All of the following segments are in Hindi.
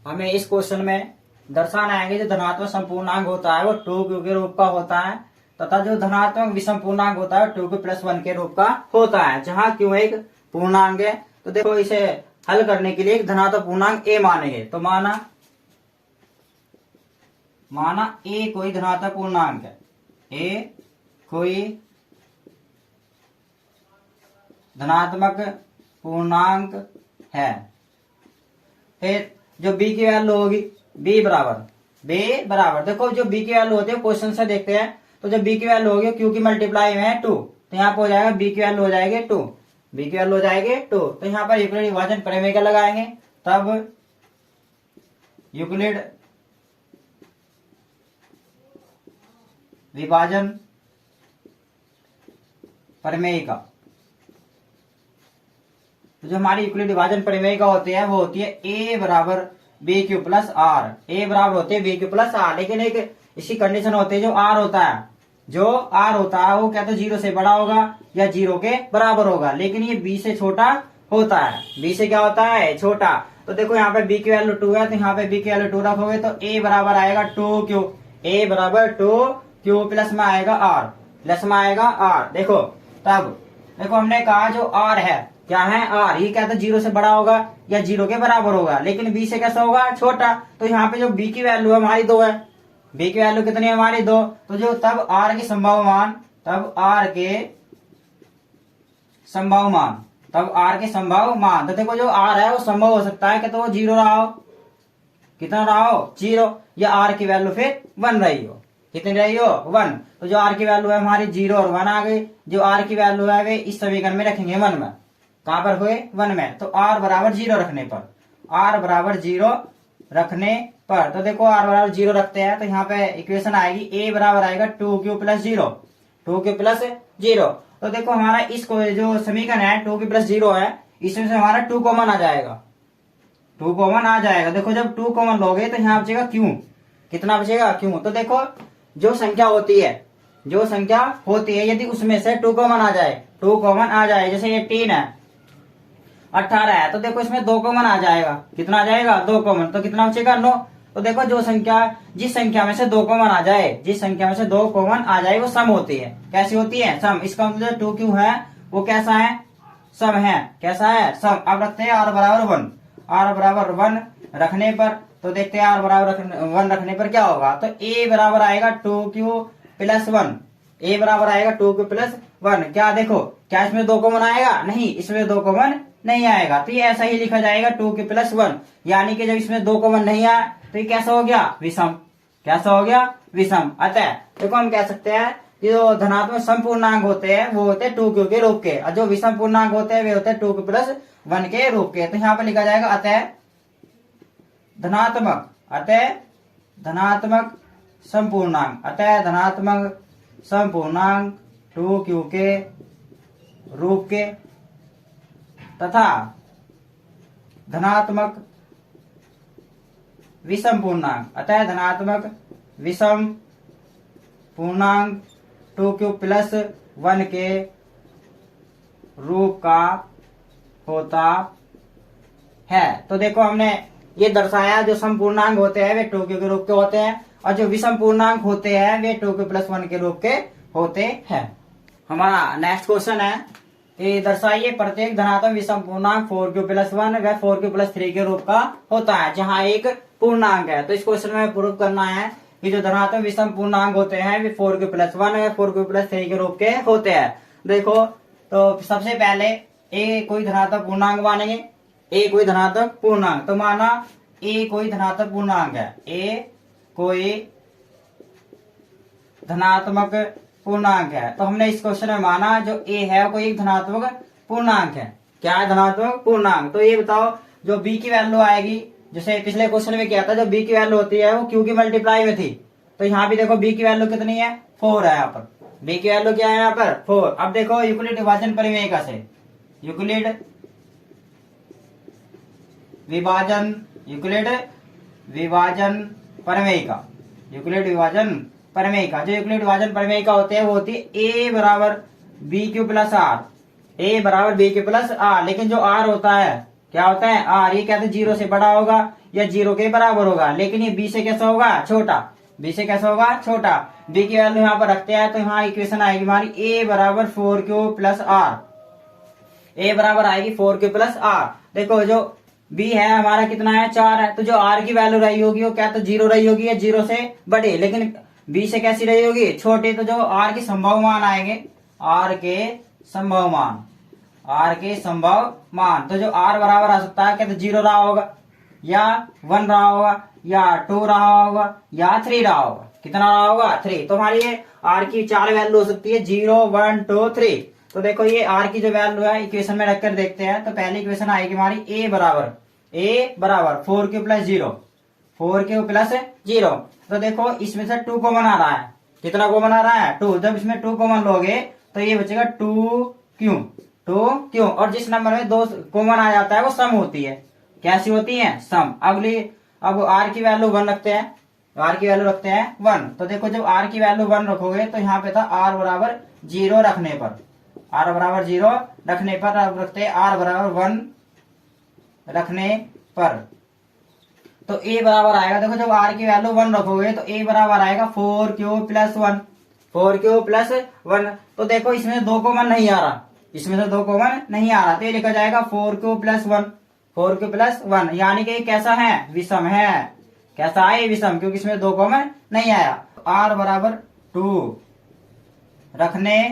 हमें इस क्वेश्चन में दर्शाना है कि जो धनात्मक संपूर्णांक होता है वो 2q के रूप का होता है तथा जो धनात्मक विषम पूर्णांक होता है 2q+1 के रूप का होता है, जहां q एक पूर्णांक है। तो देखो इसे हल करने के लिए एक धनात्मक पूर्णांक a मानेंगे। तो माना a कोई धनात्मक पूर्णांक है, a कोई धनात्मक पूर्णांक है। फिर जो b की वैल्यू होगी b बराबर देखो जो b की वैल्यू होती है क्वेश्चन से देखते हैं। तो जब b की वैल्यू होगी q की मल्टीप्लाई में है 2, तो यहाँ पर हो जाएगा b की वैल्यू हो जाएगी 2, b की वैल्यू हो जाएगी 2। तो यहाँ पर यूक्लिड विभाजन प्रमेय का लगाएंगे, तब यूक्लिड विभाजन प्रमेय का, तो जो हमारी यूक्लिड विभाजन प्रमेय का होती है वो होती है a बराबर bq प्लस आर। a बराबर होती है bq प्लस आर, लेकिन एक इसकी कंडीशन होती है जो r होता है वो क्या तो 0 से बड़ा होगा या 0 के बराबर होगा, लेकिन ये b से छोटा होता है। b से क्या होता है? छोटा। तो देखो यहाँ पे b की वैल्यू 2 है, तो यहाँ पे b की वैल्यू 2 रखोगे तो a बराबर आएगा 2q, a बराबर 2q प्लस में आएगा r, देखो तब देखो हमने कहा जो r है क्या है r, ये क्या था 0 से बड़ा होगा या 0 के बराबर होगा, लेकिन b से कैसा होगा? छोटा। तो यहाँ पे जो b की वैल्यू है हमारी 2 है, b की वैल्यू कितनी है हमारी 2। तो जो तब r के संभाव मान, तो देखो जो r है वो संभव हो सकता है कि तो वो 0 रहा हो, कितना रहा हो? 0, या r की वैल्यू फिर 1 रही हो। कितनी रही हो? 1। तो जो r की वैल्यू है हमारी 0 और 1 आ गई। जो r की वैल्यू है वे इस समीकरण में रखेंगे 1 में। कहां पर हुए? 1 में। तो r बराबर 0 रखने पर तो देखो r बराबर 0 रखते हैं तो यहाँ पे इक्वेशन आएगी a बराबर आएगा 2q प्लस 0। तो देखो हमारा इसको जो समीकरण है 2q प्लस 0 है, इसमें से हमारा 2 कॉमन आ जाएगा। देखो जब 2 कॉमन लोगे तो यहाँ बचेगा q, कितना बचेगा? q। तो देखो जो संख्या होती है यदि उसमें से 2 कॉमन आ जाए, जैसे ये 3 है, 18 है, तो देखो इसमें 2 कॉमन आ जाएगा। कितना आ जाएगा? 2 कॉमन। तो कितना बचेगा? 9। तो देखो जिस संख्या में से 2 कॉमन आ जाए वो सम होती है। कैसी होती है? सम। इसका मतलब 2q है वो कैसा है? सम है। कैसा है? सम। अब रखते हैं r बराबर 1 रखने पर, तो देखते हैं r बराबर 1 रखने पर क्या होगा। तो a बराबर आएगा 2q प्लस 1। क्या देखो क्या इसमें 2 कॉमन आएगा? नहीं, इसमें 2 कॉमन नहीं आएगा। तो ये ऐसा ही लिखा जाएगा 2q प्लस 1, यानी कि जब इसमें 2 कॉमन नहीं आया तो ये कैसा हो गया? विषम। अतः देखो हम कह सकते हैं कि जो धनात्मक समपूर्णांक होते हैं वो होते हैं 2q के रूप के, और जो विषम पूर्णांक होते हैं वे होते हैं 2q प्लस 1 के रूप के। तो यहाँ पे लिखा जाएगा अतः धनात्मक संपूर्णांक 2q के रूप के तथा धनात्मक विषम पूर्णांक 2q प्लस 1 के रूप का होता है। तो देखो हमने ये दर्शाया जो समपूर्णांक होते हैं वे 2q के रूप के होते हैं, और जो विषम पूर्णांक होते हैं वे 2q प्लस 1 के रूप के होते हैं। हमारा नेक्स्ट क्वेश्चन है कि दर्शाइए प्रत्येक धनात्मक विषम पूर्णांक 4q प्लस 1 व 4q प्लस 3 के रूप का होता है, जहां एक पूर्णांक है। तो इस क्वेश्चन में प्रूव करना है कि जो धनात्मक विषम पूर्णांक होते हैं वे 4q प्लस 1 व 4q प्लस 3 के रूप के होते हैं। देखो तो सबसे पहले a कोई धनात्मक पूर्णांक मानेंगे। a कोई धनात्मक पूर्णांक, तो माना a कोई धनात्मक पूर्णांक है, a कोई धनात्मक पूर्णांक है। तो हमने इस क्वेश्चन में माना जो a है वो कोई एक धनात्मक पूर्णांक है। क्या है? धनात्मक पूर्णांक। तो ये बताओ जो b की वैल्यू आएगी, जैसे पिछले क्वेश्चन में किया था, जो b की वैल्यू होती है वो q की मल्टीप्लाई में थी। तो यहाँ भी देखो b की वैल्यू कितनी है? 4 है। यहाँ पर b की वैल्यू क्या है? यहाँ पर 4। अब देखो यूक्लिड विभाजन प्रमेय का से यूक्लिड विभाजन जो यूक्लिड विभाजन प्रमेय का होते हैं वो होती है a बराबर bq प्लस r, लेकिन जो r होता है क्या होता है आर, ये क्या था 0 से बड़ा होगा या 0 के बराबर होगा, लेकिन ये बी से कैसा होगा छोटा, बी से कैसा होगा छोटा। बी की वैल्यू यहाँ पर रखते हैं तो यहाँ इक्वेशन आएगी हमारी ए बराबर 4q प्लस आर, ए बराबर आएगी 4q प्लस आर। देखो जो बी है हमारा कितना है 4 है, तो जो आर की वैल्यू रही होगी वो क्या तो 0 रही होगी या 0 से बड़े, लेकिन बी से कैसी रही होगी छोटे, तो जो आर के संभव मान आएंगे, आर के संभव मान, आर के संभव मान, तो जो आर बराबर आ सकता है क्या तो 0 रहा होगा या 1 रहा होगा या 2 रहा होगा या 3 रहा होगा, कितना रहा होगा 3। तो हमारी ये आर की 4 वैल्यू हो सकती है 0 1 2 3। तो देखो ये आर की जो वैल्यू है इक्वेशन में रखकर देखते हैं, तो पहली इक्वेशन आएगी हमारी ए बराबर 4q प्लस 0, 4q प्लस 0। तो देखो इसमें से 2 कॉमन आ रहा है, कितना कॉमन आ रहा है 2, जब इसमें 2 कॉमन लोगे तो ये बचेगा 2q, और जिस नंबर में 2 कॉमन आ जाता है वो सम होती है, कैसी होती है सम। अब आर की वैल्यू 1 रखते हैं, आर की वैल्यू रखते हैं 1। तो देखो जब आर की वैल्यू 1 रखोगे तो यहाँ पे था आर बराबर 0 रखने पर, आर बराबर 0 रखने पर, अब रखते हैं आर बराबर 1 रखने पर, तो ए बराबर आएगा, देखो जब आर की वैल्यू 1 रखोगे तो ए बराबर आएगा 4q प्लस 1, 4q प्लस 1। तो देखो इसमें 2 कॉमन नहीं आ रहा, इसमें से 2 कॉमन नहीं आ रहा, तो ये लिखा जाएगा 4q प्लस 1, 4q प्लस 1, यानी कि कैसा है विषम है, कैसा है विषम, क्योंकि इसमें 2 कॉमन नहीं आया। आर बराबर 2 रखने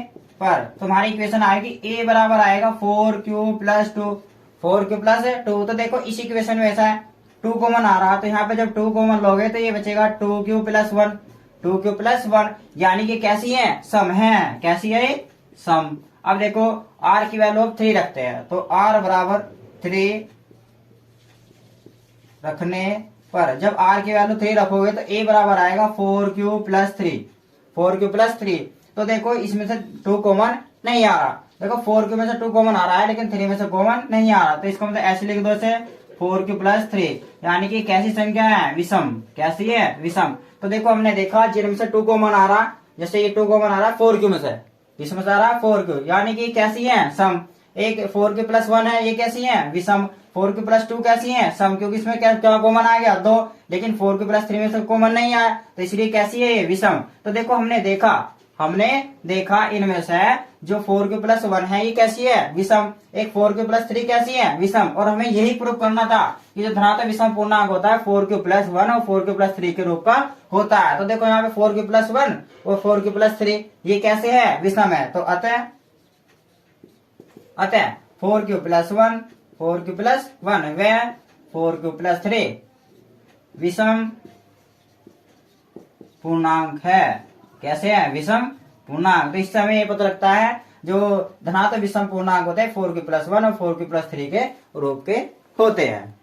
पर तुम्हारी इक्वेशन आएगी ए बराबर आएगा 4q प्लस 2, 4q प्लस 2। तो देखो इस इक्वेशन में ऐसा है 2 कॉमन आ रहा, तो यहाँ पे जब 2 कॉमन लोगे तो ये बचेगा 2q प्लस 1, 2q प्लस 1, यानी कि कैसी है सम है, कैसी है सम। अब देखो r की वैल्यू अब 3 रखते हैं, तो r बराबर 3 रखने पर, जब r की वैल्यू 3 रखोगे तो a बराबर आएगा 4q प्लस 3, 4q प्लस 3। तो देखो इसमें से 2 कॉमन नहीं आ रहा, देखो 4q में से 2 कॉमन आ रहा है लेकिन 3 में से कॉमन नहीं आ रहा, तो इसको मतलब ऐसे लिख दो इसे 4q प्लस 3, यानी कि कैसी संख्या है विषम, कैसी है विषम। तो देखो हमने देखा जिनमें से 2 कॉमन आ रहा, जैसे ये 2 कॉमन आ रहा है 4q में से, इसमें से आ रहा है 4q, यानी कि कैसी है सम। एक 4q प्लस 1 है, ये कैसी है विषम। 4q प्लस 2 कैसी है सम, क्योंकि इसमें क्या कॉमन आ गया 2, लेकिन 4q प्लस 3 में से कॉमन नहीं आया, तो इसलिए कैसी है ये विषम। तो देखो हमने देखा इनमें से जो 4q प्लस 1 है ये कैसी है विषम, एक 4q प्लस 3 कैसी है विषम, और हमें यही प्रूव करना था कि जो धनात्मक विषम पूर्णांक होता है 4q प्लस 1 और 4q प्लस 3 के रूप का होता है। तो देखो यहाँ पे 4q प्लस 1 और 4q प्लस 3 ये कैसे है विषम है, तो अतः 4q प्लस 1, 4q प्लस 1 व 4q प्लस 3 विषम पूर्णांक है, कैसे है विषम पूर्णांक। तो इससे हमें ये पता लगता है जो धनात्मक विषम पूर्णांक होते हैं 4q प्लस 1 और 4q प्लस 3 के रूप के होते हैं।